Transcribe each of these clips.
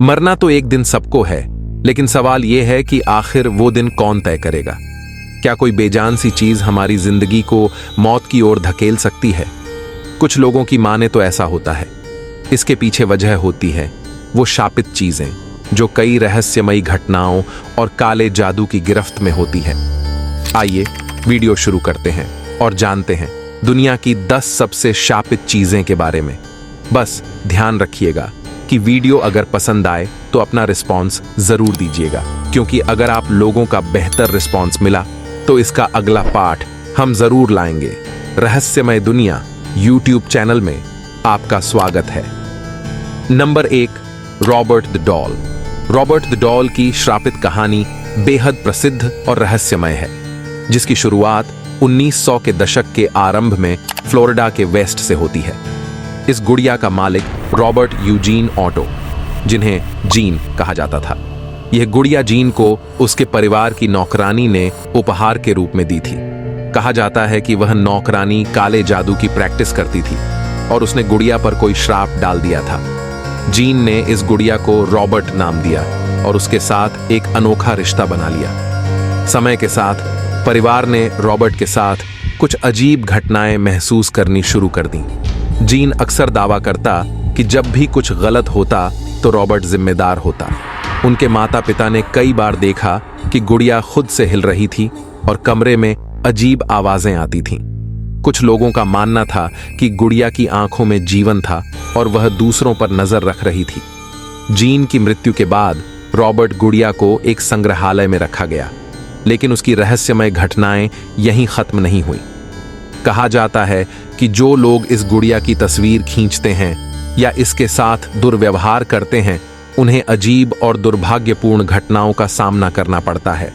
मरना तो एक दिन सबको है, लेकिन सवाल यह है कि आखिर वो दिन कौन तय करेगा। क्या कोई बेजान सी चीज हमारी जिंदगी को मौत की ओर धकेल सकती है? कुछ लोगों की माने तो ऐसा होता है। इसके पीछे वजह होती है वो शापित चीजें जो कई रहस्यमयी घटनाओं और काले जादू की गिरफ्त में होती है। आइए वीडियो शुरू करते हैं और जानते हैं दुनिया की 10 सबसे शापित चीजें के बारे में। बस ध्यान रखिएगा कि वीडियो अगर पसंद आए तो अपना रिस्पॉन्स जरूर दीजिएगा, क्योंकि अगर आप लोगों का बेहतर रिस्पॉन्स मिला तो इसका अगला पार्ट हम जरूर लाएंगे। रहस्यमय दुनिया YouTube चैनल में आपका स्वागत है। Number 1, Robert the doll. Robert the doll की श्रापित कहानी बेहद प्रसिद्ध और रहस्यमय है, जिसकी शुरुआत 1900 के दशक के आरंभ में फ्लोरिडा के वेस्ट से होती है। इस गुड़िया का मालिक रॉबर्ट यूजीन ऑटो, जिन्हें जीन कहा जाता था। यह गुड़िया जीन को उसके परिवार की नौकरानी ने उपहार के रूप में दी थी। कहा जाता है कि वह नौकरानी काले जादू की प्रैक्टिस करती थी और उसने गुड़िया पर कोई श्राप डाल दिया था। जीन ने इस गुड़िया को रॉबर्ट नाम दिया और उसके साथ एक अनोखा रिश्ता बना लिया। समय के साथ परिवार ने रॉबर्ट के साथ कुछ अजीब घटनाएं महसूस करनी शुरू कर दी। जीन अक्सर दावा करता कि जब भी कुछ गलत होता तो रॉबर्ट जिम्मेदार होता। उनके माता पिता ने कई बार देखा कि गुड़िया खुद से हिल रही थी और कमरे में अजीब आवाजें आती थीं। कुछ लोगों का मानना था कि गुड़िया की आंखों में जीवन था और वह दूसरों पर नजर रख रही थी। जीन की मृत्यु के बाद रॉबर्ट गुड़िया को एक संग्रहालय में रखा गया, लेकिन उसकी रहस्यमय घटनाएं यहीं खत्म नहीं हुई। कहा जाता है कि जो लोग इस गुड़िया की तस्वीर खींचते हैं या इसके साथ दुर्व्यवहार करते हैं, उन्हें अजीब और दुर्भाग्यपूर्ण घटनाओं का सामना करना पड़ता है।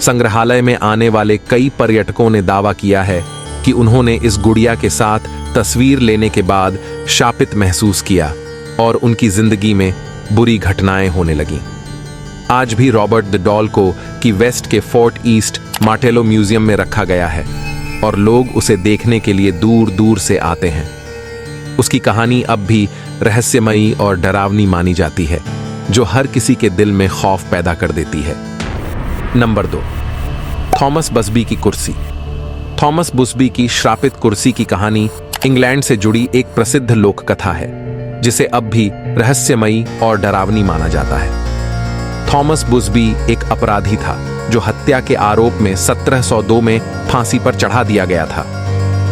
संग्रहालय में आने वाले कई पर्यटकों ने दावा किया है कि उन्होंने इस गुड़िया के साथ तस्वीर लेने के बाद शापित महसूस किया और उनकी जिंदगी में बुरी घटनाएं होने लगीं। आज भी रॉबर्ट द डॉल को की वेस्ट के फोर्ट ईस्ट मार्टेलो म्यूजियम में रखा गया है और लोग उसे देखने के लिए दूर दूर से आते हैं। उसकी कहानी अब भी रहस्यमयी और डरावनी मानी जाती है, जो हर किसी के दिल में खौफ पैदा कर देती है। नंबर 2, थॉमस बसबी की कुर्सी। थॉमस बुसबी की श्रापित कुर्सी की कहानी इंग्लैंड से जुड़ी एक प्रसिद्ध लोक कथा है, जिसे अब भी रहस्यमयी और डरावनी माना जाता है। थॉमस बुसबी एक अपराधी था जो हत्या के आरोप में 1702 में फांसी पर चढ़ा दिया गया था।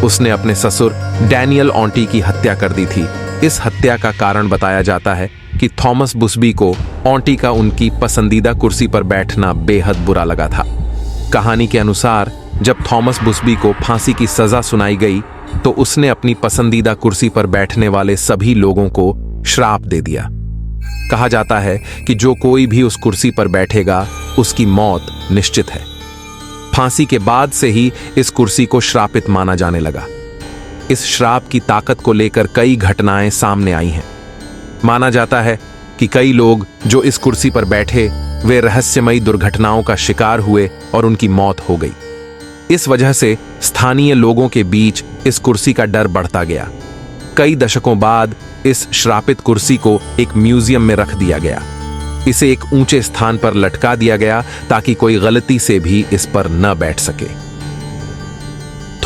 उसने अपने ससुर डैनियल ऑन्टी की हत्या कर दी थी। इस हत्या का कारण बताया जाता है कि थॉमस बुसबी को ऑन्टी का उनकी पसंदीदा कुर्सी पर बैठना बेहद बुरा लगा था। कहानी के अनुसार जब थॉमस बुसबी को फांसी की सजा सुनाई गई तो उसने अपनी पसंदीदा कुर्सी पर बैठने वाले सभी लोगों को श्राप दे दिया। कहा जाता है कि जो कोई भी उस कुर्सी पर बैठेगा उसकी मौत निश्चित है। फांसी के बाद से ही इस कुर्सी को श्रापित माना जाने लगा। इस श्राप की ताकत को लेकर कई घटनाएं सामने आई हैं। माना जाता है कि कई लोग जो इस कुर्सी पर बैठे वे रहस्यमयी दुर्घटनाओं का शिकार हुए और उनकी मौत हो गई। इस वजह से स्थानीय लोगों के बीच इस कुर्सी का डर बढ़ता गया। कई दशकों बाद इस श्रापित कुर्सी को एक म्यूजियम में रख दिया गया। इसे एक ऊंचे स्थान पर लटका दिया गया ताकि कोई गलती से भी इस पर न बैठ सके।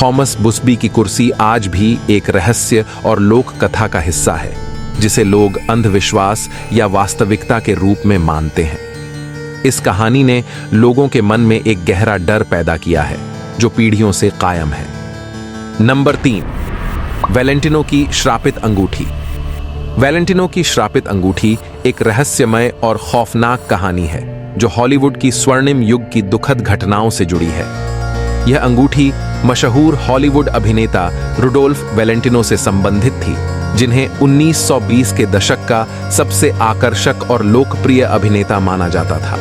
थॉमस बुसबी की कुर्सी आज भी एक रहस्य और लोक कथा का हिस्सा है, जिसे लोग अंधविश्वास या वास्तविकता के रूप में मानते हैं। इस कहानी ने लोगों के मन में एक गहरा डर पैदा किया है, जो पीढ़ियों से कायम है। नंबर 3, वैलेंटिनो की श्रापित अंगूठी। वैलेंटिनो की श्रापित अंगूठी एक रहस्यमय और खौफनाक कहानी है, जो हॉलीवुड की स्वर्णिम युग की दुखद घटनाओं से जुड़ी है। यह अंगूठी मशहूर हॉलीवुड अभिनेता रुडोल्फ वैलेंटिनो से संबंधित थी, जिन्हें 1920 के दशक का सबसे आकर्षक और लोकप्रिय अभिनेता माना जाता था।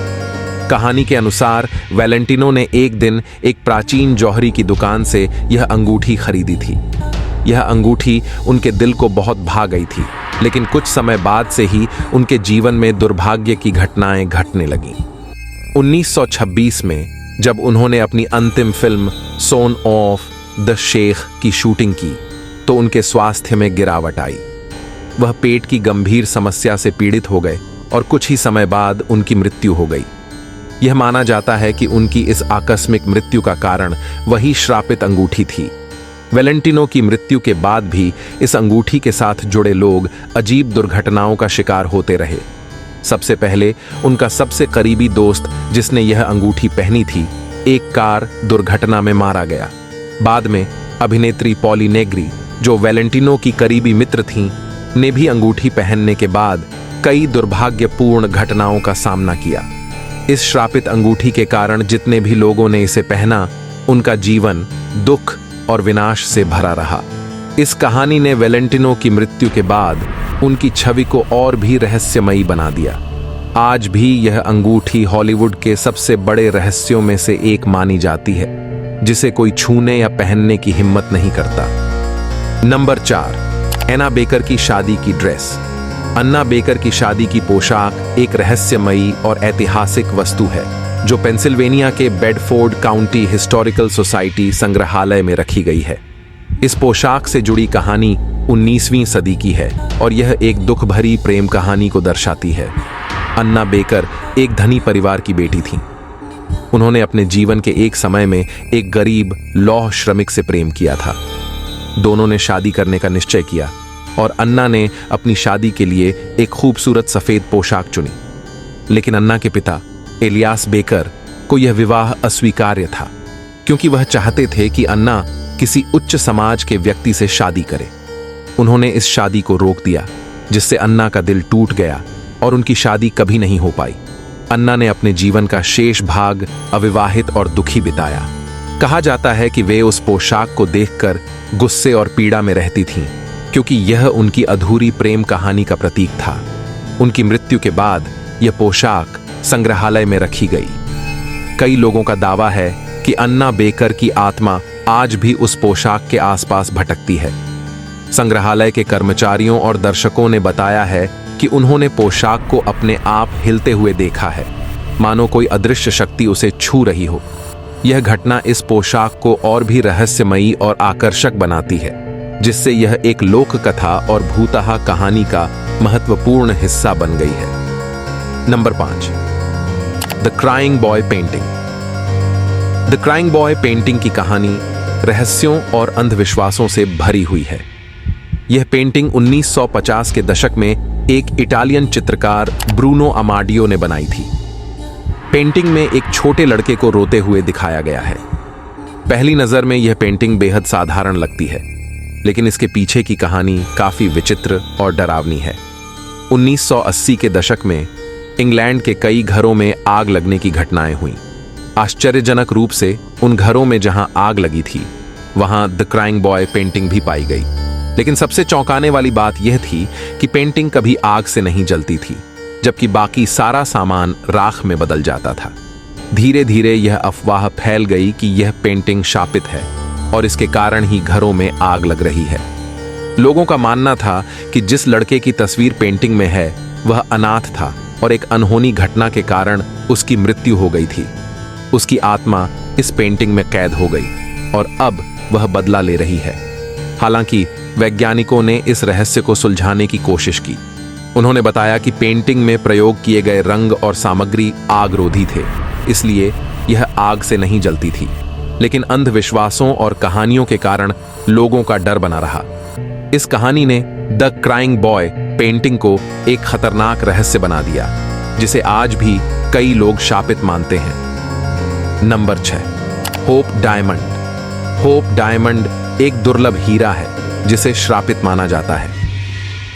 कहानी के अनुसार वैलेंटिनो ने एक दिन एक प्राचीन जौहरी की दुकान से यह अंगूठी खरीदी थी। यह अंगूठी उनके दिल को बहुत भा गई थी, लेकिन कुछ समय बाद से ही उनके जीवन में दुर्भाग्य की घटनाएं घटने लगीं। 1926 में जब उन्होंने अपनी अंतिम film Son of the Sheik की शूटिंग की तो तो उनके स्वास्थ्य में गिरावट आई। वह पेट की गंभीर समस्या से पीड़ित हो गए और कुछ ही समय बाद उनकी मृत्यु हो गई। यह माना जाता है कि उनकी इस आकस्मिक मृत्यु का कारण वही श्रापित अंगूठी थी। वैलेंटिनो की मृत्यु के बाद भी इस अंगूठी के साथ जुड़े लोग अजीब दुर्घटनाओं का शिकार होते रहे। सबसे पहले उनका सबसे करीबी दोस्त, जिसने यह अंगूठी पहनी थी, एक कार दुर्घटना में मारा गया। बाद में अभिनेत्री पॉली नेग्री, जो वैलेंटिनो की करीबी मित्र थीं, ने भी अंगूठी पहनने के बाद कई दुर्भाग्यपूर्ण घटनाओं का सामना किया। इस श्रापित अंगूठी के कारण जितने भी लोगों ने इसे पहना, उनका जीवन दुख और विनाश से भरा रहा। इस कहानी ने वैलेंटिनो की मृत्यु के बाद उनकी छवि को और भी रहस्यमयी बना दिया। आज भी यह अंगूठी हॉलीवुड के सबसे बड़े रहस्यों में से एक मानी जाती है, जिसे कोई छूने या पहनने की हिम्मत नहीं करता। नंबर 4, एना बेकर की शादी की ड्रेस। अन्ना बेकर की शादी की पोशाक एक रहस्यमयी और ऐतिहासिक वस्तु है, जो पेंसिल्वेनिया के बेडफोर्ड काउंटी हिस्टोरिकल सोसाइटी संग्रहालय में रखी गई है। इस पोशाक से जुड़ी कहानी 19वीं सदी की है और यह एक दुख भरी प्रेम कहानी को दर्शाती है। अन्ना बेकर एक धनी परिवार की बेटी थीं। उन्होंने अपने जीवन के एक समय में एक गरीब लौह श्रमिक से प्रेम किया था। दोनों ने शादी करने का निश्चय किया और अन्ना ने अपनी शादी के लिए एक खूबसूरत सफेद पोशाक चुनी। लेकिन अन्ना के पिता एलियास बेकर को यह विवाह अस्वीकार्य था, क्योंकि वह चाहते थे कि अन्ना किसी उच्च समाज के व्यक्ति से शादी करे। उन्होंने इस शादी को रोक दिया, जिससे अन्ना का दिल टूट गया और उनकी शादी कभी नहीं हो पाई। अन्ना ने अपने जीवन का शेष भाग अविवाहित और दुखी बिताया। कहा जाता है कि वे उस पोशाक को देखकर गुस्से और पीड़ा में रहती थीं, क्योंकि यह उनकी अधूरी प्रेम कहानी का प्रतीक था। उनकी मृत्यु के बाद यह पोशाक संग्रहालय में रखी गई। कई लोगों का दावा है कि अन्ना बेकर की आत्मा आज भी उस पोशाक के आसपास भटकती है। संग्रहालय के कर्मचारियों और दर्शकों ने बताया है कि उन्होंने पोशाक को अपने आप हिलते हुए देखा है, मानो कोई अदृश्य शक्ति उसे छू रही हो। यह घटना इस पोशाक को और भी रहस्यमयी और आकर्षक बनाती है, जिससे यह एक लोक कथा और भूतहा कहानी का महत्वपूर्ण हिस्सा बन गई है। Number 5, the crying boy painting. The crying boy painting की कहानी रहस्यों और अंधविश्वासों से भरी हुई है। यह पेंटिंग 1950 के दशक में एक इटालियन चित्रकार ब्रूनो अमाडियो ने बनाई थी। पेंटिंग में एक छोटे लड़के को रोते हुए दिखाया गया है। पहली नजर में यह पेंटिंग बेहद साधारण लगती है, लेकिन इसके पीछे की कहानी काफी विचित्र और डरावनी है। 1980 के दशक में इंग्लैंड के कई घरों में आग लगने की घटनाएं हुईं। आश्चर्यजनक रूप से उन घरों में जहां आग लगी थी, वहां द क्राइंग बॉय पेंटिंग भी पाई गई। लेकिन सबसे चौंकाने वाली बात यह थी कि पेंटिंग कभी आग से नहीं जलती थी, जबकि बाकी सारा सामान राख में बदल जाता था। धीरे धीरे यह अफवाह फैल गई कि यह पेंटिंग शापित है और इसके कारण ही घरों में आग लग रही है। लोगों का मानना था कि जिस लड़के की तस्वीर पेंटिंग में है, वह अनाथ था और एक अनहोनी घटना के कारण उसकी मृत्यु हो गई थी। उसकी आत्मा इस पेंटिंग में कैद हो गई और अब वह बदला ले रही है। हालांकि वैज्ञानिकों ने इस रहस्य को सुलझाने की कोशिश की। उन्होंने बताया कि पेंटिंग में प्रयोग किए गए रंग और सामग्री आग रोधी थे, इसलिए यह आग से नहीं जलती थी। लेकिन अंधविश्वासों और कहानियों के कारण लोगों का डर बना रहा। इस कहानी ने द क्राइंग बॉय पेंटिंग को एक खतरनाक रहस्य बना दिया, जिसे आज भी कई लोग शापित मानते हैं। Number 6, hope diamond. Hope diamond एक दुर्लभ हीरा है जिसे श्रापित माना जाता है।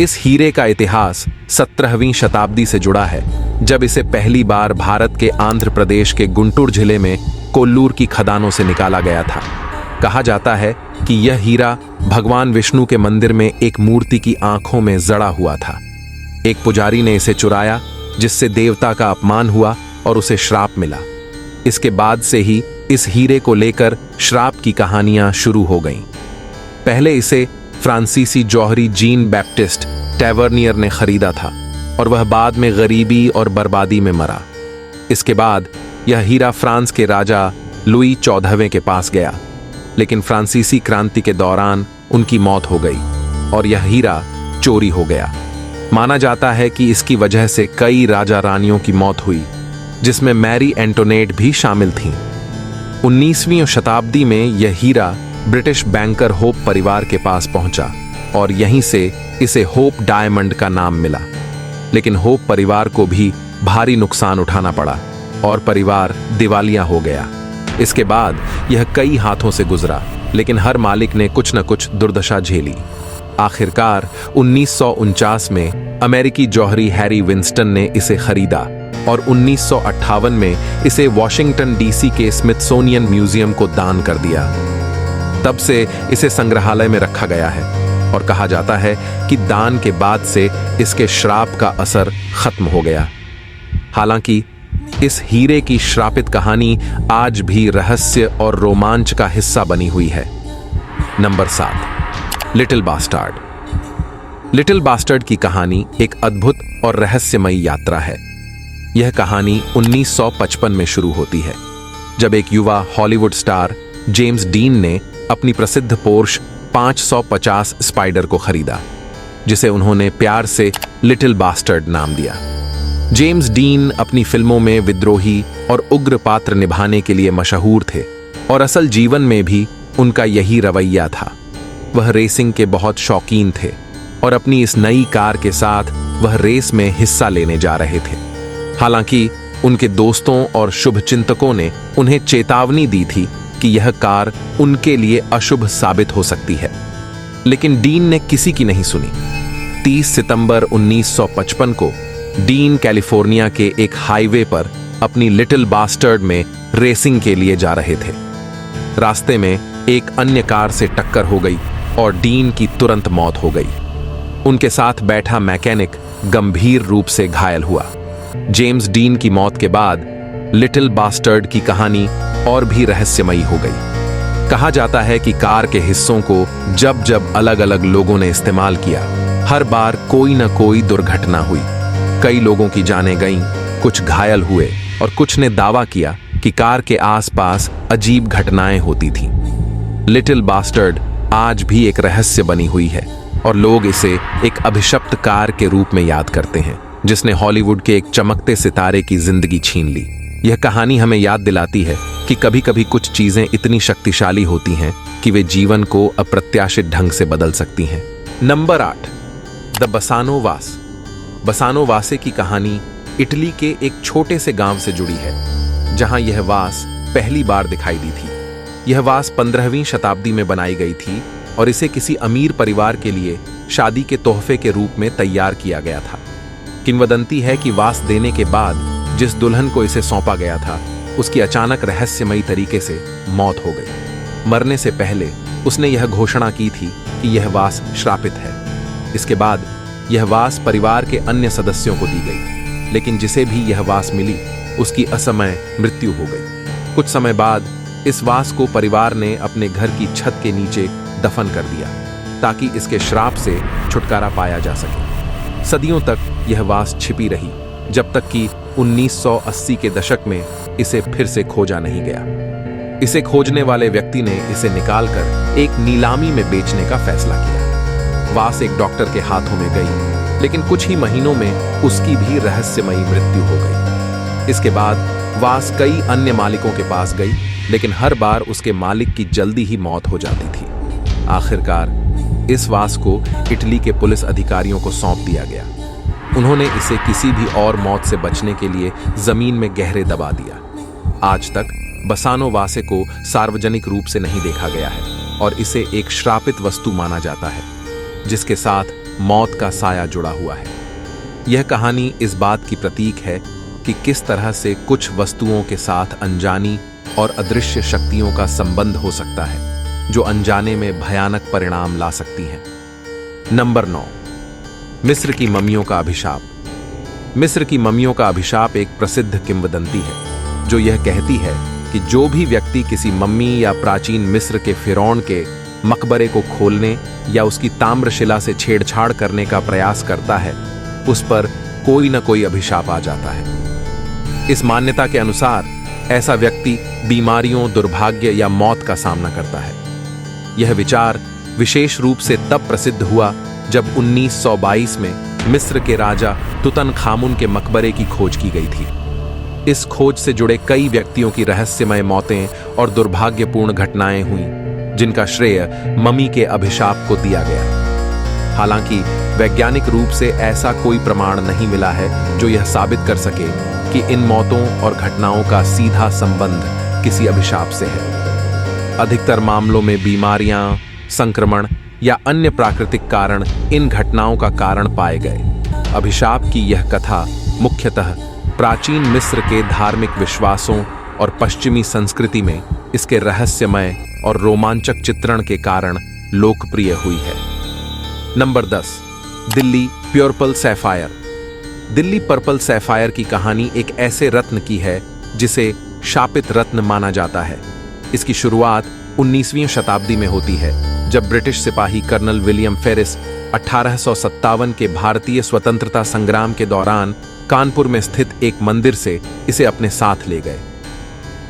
इस हीरे का इतिहास 17वीं शताब्दी से जुड़ा है, जब इसे पहली बार भारत के आंध्र प्रदेश के गुंटूर जिले में कोल्लूर की खदानों से निकाला गया था। कहा जाता है कि यह हीरा भगवान विष्णु के मंदिर में एक मूर्ति की आंखों में जड़ा हुआ था। एक पुजारी ने इसे चुराया, जिससे देवता का अपमान हुआ और उसे श्राप मिला। इसके बाद से ही इस हीरे को लेकर श्राप की कहानियां शुरू हो गईं। पहले इसे फ्रांसीसी जौहरी जीन बैप्टिस्ट टैवर्नियर ने खरीदा था और वह बाद में गरीबी और बर्बादी में मरा। इसके बाद यह हीरा फ्रांस के राजा लुई 14वें के पास गया, लेकिन फ्रांसीसी क्रांति के दौरान उनकी मौत हो गई और यह हीरा चोरी हो गया। माना जाता है कि इसकी वजह से कई राजा रानियों की मौत हुई, जिसमें मैरी एंटोनेट भी शामिल थीं। 19वीं शताब्दी में यह हीरा ब्रिटिश बैंकर होप परिवार के पास पहुंचा और यहीं से इसे होप डायमंड का नाम मिला। लेकिन होप परिवार को भी भारी नुकसान उठाना पड़ा और परिवार दिवालिया हो गया। इसके बाद यह कई हाथों से गुजरा, लेकिन हर मालिक ने कुछ न कुछ दुर्दशा झेली। आखिरकार 1949 में अमेरिकी जौहरी हैरी विंस्टन ने इसे खरीदा और 1958 में इसे वॉशिंगटन डीसी के स्मिथसोनियन म्यूजियम को दान कर दिया। तब से इसे संग्रहालय में रखा गया है और कहा जाता है कि दान के बाद से इसके श्राप का असर खत्म हो गया। हालांकि इस हीरे की श्रापित कहानी आज भी रहस्य और रोमांच का हिस्सा बनी हुई है। Number 7, Little Bastard. Little Bastard की कहानी एक अद्भुत और रहस्यमयी यात्रा है। यह कहानी 1955 में शुरू होती है, जब एक युवा हॉलीवुड स्टार जेम्स डीन ने अपनी प्रसिद्ध पोर्श 550 स्पाइडर को खरीदा, जिसे उन्होंने प्यार से लिटिल बास्टर्ड नाम दिया। जेम्स डीन अपनी फिल्मों में विद्रोही और उग्र पात्र निभाने के लिए मशहूर थे और असल जीवन में भी उनका यही रवैया था। वह रेसिंग के बहुत शौकीन थे और अपनी इस नई कार के साथ वह रेस में हिस्सा लेने जा रहे थे। हालांकि उनके दोस्तों और शुभचिंतकों ने उन्हें चेतावनी दी थी कि यह कार उनके लिए अशुभ साबित हो सकती है, लेकिन डीन ने किसी की नहीं सुनी। 30 सितंबर 1955 को डीन कैलिफोर्निया के एक हाईवे पर अपनी लिटिल बास्टर्ड में रेसिंग के लिए जा रहे थे। रास्ते में एक अन्य कार से टक्कर हो गई और डीन की तुरंत मौत हो गई। उनके साथ बैठा मैकेनिक गंभीर रूप से घायल हुआ। जेम्स डीन की मौत के बाद लिटिल बास्टर्ड की कहानी और भी रहस्यमयी हो गई। कहा जाता है कि कार के हिस्सों को जब जब अलग अलग लोगों ने इस्तेमाल किया, हर बार कोई न कोई दुर्घटना हुई। कई लोगों की जानें गईं, कुछ घायल हुए और कुछ ने दावा किया कि कार के आसपास अजीब घटनाएं होती थीं। लिटिल बास्टर्ड आज भी एक रहस्य बनी हुई है और लोग इसे एक अभिशप्त कार के रूप में याद करते हैं, जिसने हॉलीवुड के एक चमकते सितारे की जिंदगी छीन ली। यह कहानी हमें याद दिलाती है कि कभी कभी कुछ चीजें इतनी शक्तिशाली होती हैं कि वे जीवन को अप्रत्याशित ढंग से बदल सकती हैं। नंबर 8, द बसानो वास। बसानो वासे की कहानी इटली के एक छोटे से गांव से जुड़ी है, जहां यह वास पहली बार दिखाई दी थी। यह वास 15वीं शताब्दी में बनाई गई थी और इसे किसी अमीर परिवार के लिए शादी के तोहफे के रूप में तैयार किया गया था। किंवदंती है कि वास देने के बाद जिस दुल्हन को इसे सौंपा गया था, उसकी अचानक रहस्यमयी तरीके से मौत हो गई। मरने से पहले उसने यह घोषणा की थी कि यह वास श्रापित है। इसके बाद यह वास परिवार के अन्य सदस्यों को दी गई, लेकिन जिसे भी यह वास मिली उसकी असमय मृत्यु हो गई। कुछ समय बाद इस वास को परिवार ने अपने घर की छत के नीचे दफन कर दिया, ताकि इसके श्राप से छुटकारा पाया जा सके। सदियों तक यह वास छिपी रही, जब तक कि 1980 के दशक में इसे फिर से खोजा नहीं गया। इसे खोजने वाले व्यक्ति ने इसे निकालकर एक नीलामी में बेचने का फैसला किया। वास एक डॉक्टर के हाथों में गई, लेकिन कुछ ही महीनों में उसकी भी रहस्यमयी मृत्यु हो गई। इसके बाद वास कई अन्य मालिकों के पास गई, लेकिन हर बार उसके मालिक की जल्दी ही मौत हो जाती थी। आखिरकार इस वास को इटली के पुलिस अधिकारियों को सौंप दिया गया। उन्होंने इसे किसी भी और मौत से बचने के लिए जमीन में गहरे दबा दिया। आज तक बसानो वासे को सार्वजनिक रूप से नहीं देखा गया है और इसे एक श्रापित वस्तु माना जाता है, जिसके साथ मौत का साया जुड़ा हुआ है। यह कहानी इस बात की प्रतीक है कि किस तरह से कुछ वस्तुओं के साथ अनजानी और अदृश्य शक्तियों का संबंध हो सकता है, जो अनजाने में भयानक परिणाम ला सकती हैं। नंबर 9, मिस्र की मम्मियों का अभिशाप। मिस्र की मम्मियों का अभिशाप एक प्रसिद्ध किंवदंती है, जो यह कहती है कि जो भी व्यक्ति किसी मम्मी या प्राचीन मिस्र के फिरौन के मकबरे को खोलने या उसकी ताम्रशिला से छेड़छाड़ करने का प्रयास करता है, उस पर कोई न कोई अभिशाप आ जाता है। इस मान्यता के अनुसार ऐसा व्यक्ति बीमारियों, दुर्भाग्य या मौत का सामना करता है। यह विचार विशेष रूप से तब प्रसिद्ध हुआ जब 1922 में मिस्र के राजा तुतनखामुन के मकबरे की खोज की गई थी। इस खोज से जुड़े कई व्यक्तियों की रहस्यमय मौतें और दुर्भाग्यपूर्ण घटनाएं हुई, जिनका श्रेय ममी के अभिशाप को दिया गया। हालांकि वैज्ञानिक रूप से ऐसा कोई प्रमाण नहीं मिला है जो यह साबित कर सके कि इन मौतों और घटनाओं का सीधा संबंध किसी अभिशाप से है। अधिकतर मामलों में बीमारियां, संक्रमण या अन्य प्राकृतिक कारण इन घटनाओं का कारण पाए गए। अभिशाप की यह कथा मुख्यतः प्राचीन मिस्र के धार्मिक विश्वासों और पश्चिमी संस्कृति में इसके रहस्यमय और रोमांचक चित्रण के कारण लोकप्रिय हुई है। Number 10, Delhi purple sapphire. Delhi purple sapphire की कहानी एक ऐसे रत्न की है जिसे शापित रत्न माना जाता है। इसकी शुरुआत 19वीं शताब्दी में होती है, जब ब्रिटिश सिपाही कर्नल विलियम फेरिस 1857 के भारतीय स्वतंत्रता संग्राम के दौरान कानपुर में स्थित एक मंदिर से इसे अपने साथ ले गए।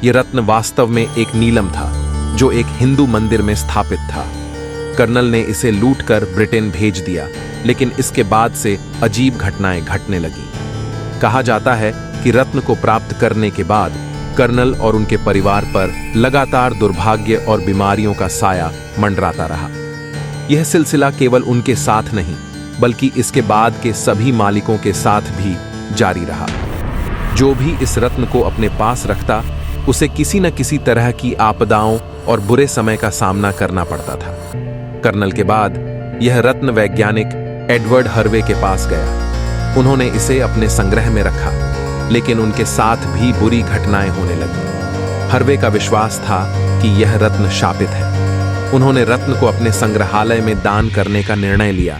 यह रत्न वास्तव में एक नीलम था, जो एक हिंदू मंदिर में स्थापित था। कर्नल ने इसे लूटकर ब्रिटेन भेज दिया, लेकिन इसके बाद से अजीब घटनाएं घटने लगी। कहा जाता है कि रत्न को प्राप्त करने के बाद कर्नल और उनके परिवार पर लगातार दुर्भाग्य और बीमारियों का साया मंडराता रहा। यह सिलसिला केवल उनके साथ नहीं, बल्कि इसके बाद के सभी मालिकों के साथ भी जारी रहा। जो भी इस रत्न को अपने पास रखता, उसे किसी न किसी तरह की आपदाओं और बुरे समय का सामना करना पड़ता था। कर्नल के बाद यह रत्न वैज्ञानिक एडवर्ड हर्वे के पास गया। उन्होंने इसे अपने संग्रह में रखा, लेकिन उनके साथ भी बुरी घटनाएं होने लगी। हर्वे का विश्वास था कि यह रत्न शापित है। उन्होंने रत्न को अपने संग्रहालय में दान करने का निर्णय लिया,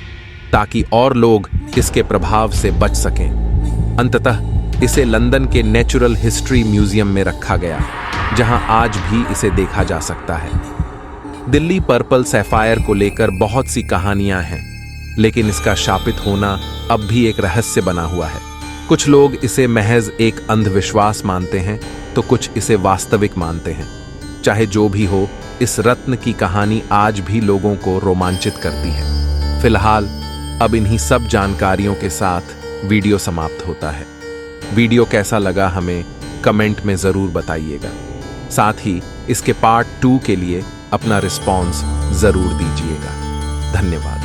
ताकि और लोग इसके प्रभाव से बच सकें। अंततः इसे लंदन के नेचुरल हिस्ट्री म्यूजियम में रखा गया, जहां आज भी इसे देखा जा सकता है। दिल्ली पर्पल सैफायर को लेकर बहुत सी कहानियां हैं, लेकिन इसका शापित होना अब भी एक रहस्य बना हुआ है। कुछ लोग इसे महज एक अंधविश्वास मानते हैं, तो कुछ इसे वास्तविक मानते हैं। चाहे जो भी हो, इस रत्न की कहानी आज भी लोगों को रोमांचित करती है। फिलहाल अब इन्हीं सब जानकारियों के साथ वीडियो समाप्त होता है। वीडियो कैसा लगा हमें कमेंट में ज़रूर बताइएगा। साथ ही इसके पार्ट 2 के लिए अपना रिस्पॉन्स ज़रूर दीजिएगा। धन्यवाद।